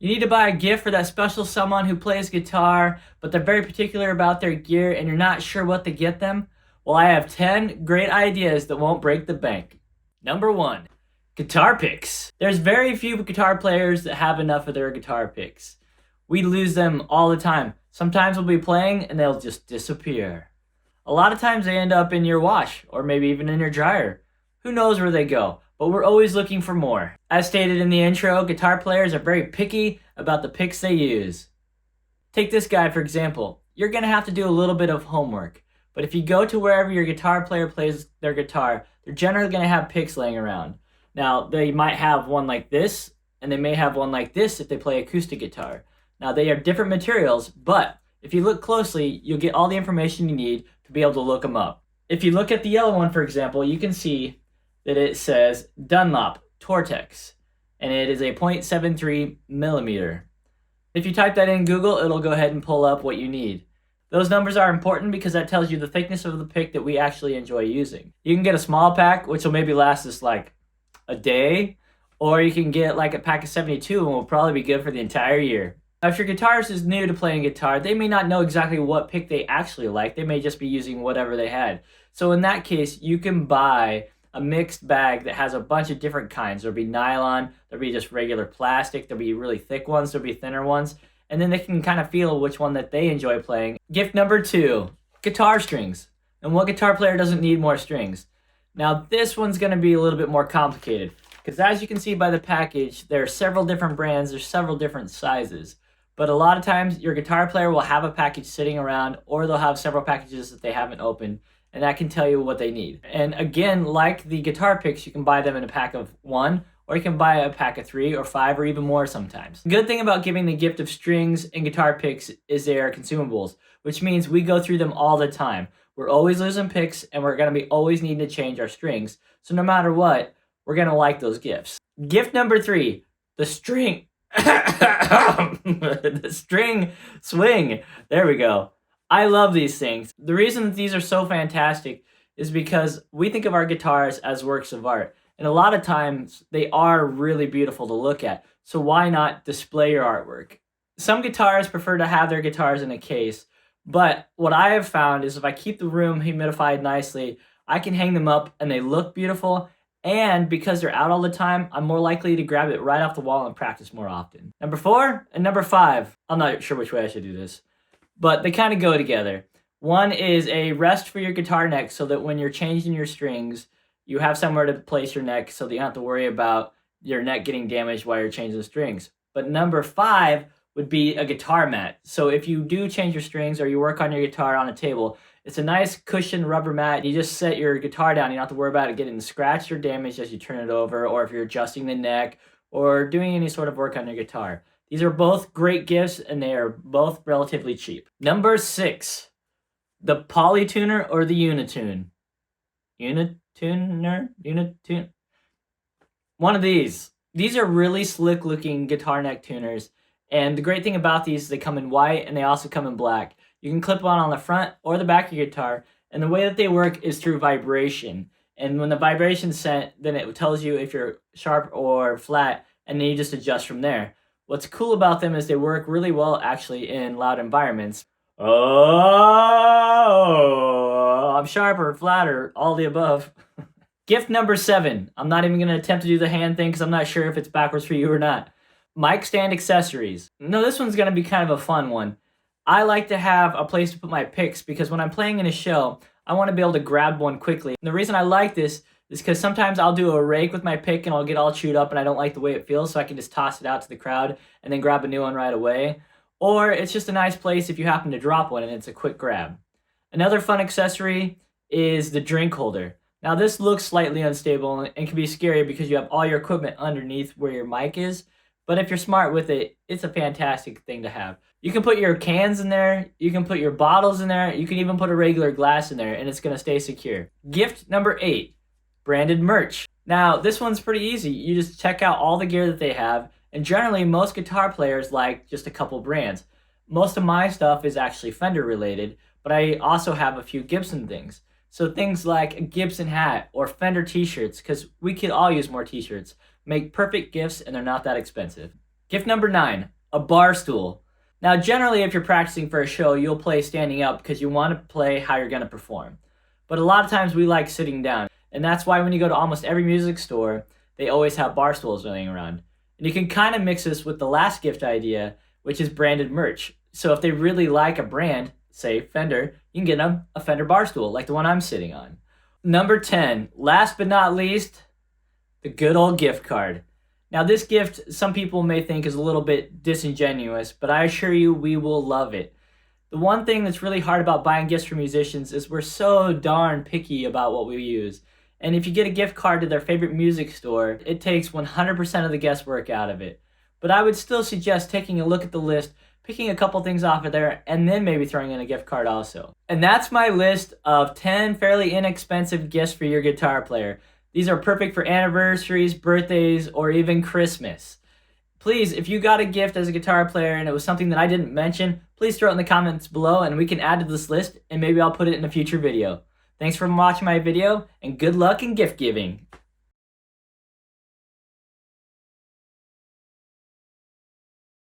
You need to buy a gift for that special someone who plays guitar, but they're very particular about their gear and you're not sure what to get them? Well, I have 10 great ideas that won't break the bank. Number 1, guitar picks. There's very few guitar players that have enough of their guitar picks. We lose them all the time. Sometimes we'll be playing and they'll just disappear. A lot of times they end up in your wash or maybe even in your dryer. Who knows where they go, but we're always looking for more. As stated in the intro, guitar players are very picky about the picks they use. Take this guy for example. You're going to have to do a little bit of homework, but if you go to wherever your guitar player plays their guitar, they're generally going to have picks laying around. Now, they might have one like this, and they may have one like this if they play acoustic guitar. Now, they are different materials, but if you look closely, you'll get all the information you need to be able to look them up. If you look at the yellow one, for example, you can see that it says Dunlop Tortex, and it is a 0.73 millimeter. If you type that in Google, it'll go ahead and pull up what you need. Those numbers are important because that tells you the thickness of the pick that we actually enjoy using. You can get a small pack, which will maybe last us like a day, or you can get like a pack of 72 and will probably be good for the entire year. Now, if your guitarist is new to playing guitar, they may not know exactly what pick they actually like. They may just be using whatever they had. So in that case, you can buy a mixed bag that has a bunch of different kinds. There'll be nylon, there'll be just regular plastic, there'll be really thick ones, there'll be thinner ones, and then they can kind of feel which one that they enjoy playing. Gift number 2, guitar strings. And what guitar player doesn't need more strings? Now this one's going to be a little bit more complicated because as you can see by the package, there are several different brands, there's several different sizes. But a lot of times your guitar player will have a package sitting around or they'll have several packages that they haven't opened, and that can tell you what they need. And again, like the guitar picks, you can buy them in a pack of 1 or you can buy a pack of 3 or 5 or even more sometimes. The good thing about giving the gift of strings and guitar picks is they are consumables, which means we go through them all the time. We're always losing picks and we're going to be always needing to change our strings. So no matter what, we're going to like those gifts. Gift number 3, the string. The string swing. There we go. I love these things. The reason that these are so fantastic is because we think of our guitars as works of art. And a lot of times they are really beautiful to look at. So why not display your artwork? Some guitarists prefer to have their guitars in a case. But what I have found is if I keep the room humidified nicely, I can hang them up and they look beautiful. And because they're out all the time, I'm more likely to grab it right off the wall and practice more often. Number 4 and number 5. I'm not sure which way I should do this, but they kind of go together. One is a rest for your guitar neck so that when you're changing your strings, you have somewhere to place your neck so that you don't have to worry about your neck getting damaged while you're changing the strings. But number 5 would be a guitar mat. So if you do change your strings or you work on your guitar on a table, it's a nice cushioned rubber mat. You just set your guitar down. You don't have to worry about it getting scratched or damaged as you turn it over, or if you're adjusting the neck or doing any sort of work on your guitar. These are both great gifts and they are both relatively cheap. Number 6, the Polytuner or the Unitune. Unitune? One of these. These are really slick looking guitar neck tuners. And the great thing about these is they come in white and they also come in black. You can clip on the front or the back of your guitar. And the way that they work is through vibration. And when the vibration's sent, then it tells you if you're sharp or flat, and then you just adjust from there. What's cool about them is they work really well actually in loud environments. Oh, I'm sharper, flatter, all the above. Gift number 7. I'm not even going to attempt to do the hand thing because I'm not sure if it's backwards for you or not. Mic stand accessories. No, this one's going to be kind of a fun one. I like to have a place to put my picks because when I'm playing in a show, I want to be able to grab one quickly. And the reason I like this is because sometimes I'll do a rake with my pick and I'll get all chewed up and I don't like the way it feels, so I can just toss it out to the crowd and then grab a new one right away. Or it's just a nice place if you happen to drop one and it's a quick grab. Another fun accessory is the drink holder. Now this looks slightly unstable and can be scary because you have all your equipment underneath where your mic is. But if you're smart with it, it's a fantastic thing to have. You can put your cans in there, you can put your bottles in there, you can even put a regular glass in there and it's going to stay secure. Gift number 8, branded merch. Now this one's pretty easy. You just check out all the gear that they have, and generally most guitar players like just a couple brands. Most of my stuff is actually Fender related, but I also have a few Gibson things. So things like a Gibson hat or Fender t-shirts, because we could all use more t-shirts, make perfect gifts and they're not that expensive. Gift number 9, a Barstool. Now, generally, if you're practicing for a show, you'll play standing up because you want to play how you're going to perform. But a lot of times we like sitting down, and that's why when you go to almost every music store, they always have bar stools laying around. And you can kind of mix this with the last gift idea, which is branded merch. So if they really like a brand, say Fender, you can get them a Fender bar stool like the one I'm sitting on. Number 10, last but not least, the good old gift card. Now this gift, some people may think is a little bit disingenuous, but I assure you we will love it. The one thing that's really hard about buying gifts for musicians is we're so darn picky about what we use. And if you get a gift card to their favorite music store, it takes 100% of the guesswork out of it. But I would still suggest taking a look at the list, picking a couple things off of there, and then maybe throwing in a gift card also. And that's my list of 10 fairly inexpensive gifts for your guitar player. These are perfect for anniversaries, birthdays, or even Christmas. Please, if you got a gift as a guitar player and it was something that I didn't mention, please throw it in the comments below and we can add to this list and maybe I'll put it in a future video. Thanks for watching my video and good luck in gift giving.